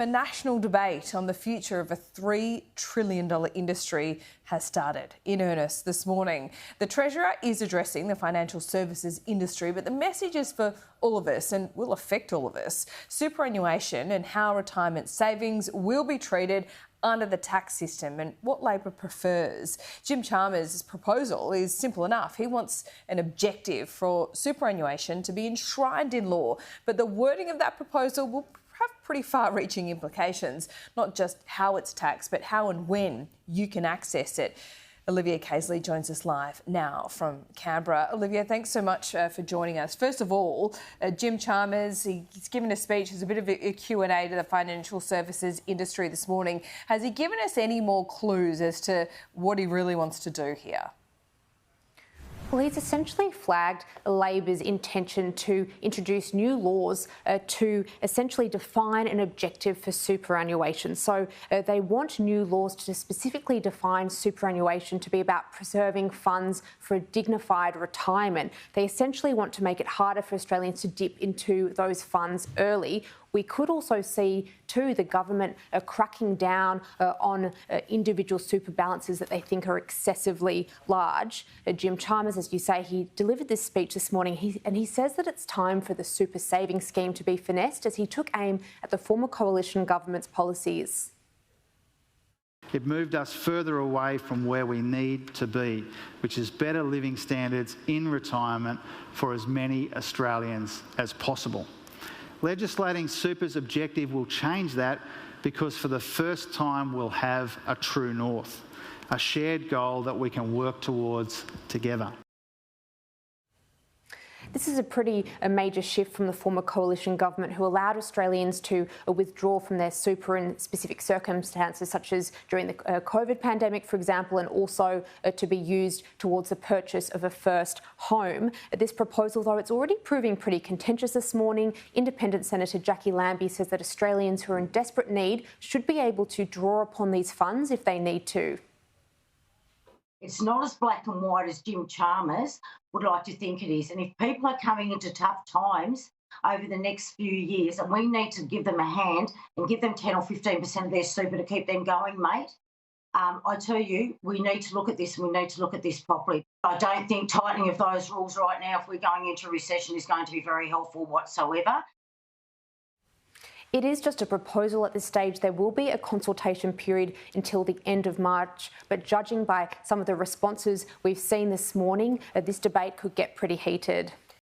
A national debate on the future of a $3 trillion industry has started in earnest this morning. The Treasurer is addressing the financial services industry, but the message is for all of us and will affect all of us. Superannuation and how retirement savings will be treated under the tax system and what Labor prefers. Jim Chalmers' proposal is simple enough. He wants an objective for superannuation to be enshrined in law, but the wording of that proposal will have pretty far-reaching implications, not just how it's taxed, but how and when you can access it. Olivia Casely joins us live now from Canberra. Olivia, thanks so much for joining us. First of all, Jim Chalmers, he's given a speech as a bit of a Q&A to the financial services industry this morning. Has he given us any more clues as to what he really wants to do here? Well, he's essentially flagged Labor's intention to introduce new laws to essentially define an objective for superannuation. So they want new laws to specifically define superannuation to be about preserving funds for a dignified retirement. They essentially want to make it harder for Australians to dip into those funds early. We could also see, too, the government cracking down on individual super balances that they think are excessively large. Jim Chalmers, as you say, he delivered this speech this morning and he says that it's time for the super savings scheme to be finessed as he took aim at the former coalition government's policies. It moved us further away from where we need to be, which is better living standards in retirement for as many Australians as possible. Legislating super's objective will change that because for the first time we'll have a true north, a shared goal that we can work towards together. This is a major shift from the former coalition government who allowed Australians to withdraw from their super in specific circumstances, such as during the COVID pandemic, for example, and also to be used towards the purchase of a first home. This proposal, though, it's already proving pretty contentious this morning. Independent Senator Jackie Lambie says that Australians who are in desperate need should be able to draw upon these funds if they need to. It's not as black and white as Jim Chalmers would like to think it is. And if people are coming into tough times over the next few years and we need to give them a hand and give them 10 or 15% of their super to keep them going, mate, I tell you, we need to look at this and we need to look at this properly. I don't think tightening of those rules right now, if we're going into recession, is going to be very helpful whatsoever. It is just a proposal at this stage. There will be a consultation period until the end of March, but judging by some of the responses we've seen this morning, this debate could get pretty heated.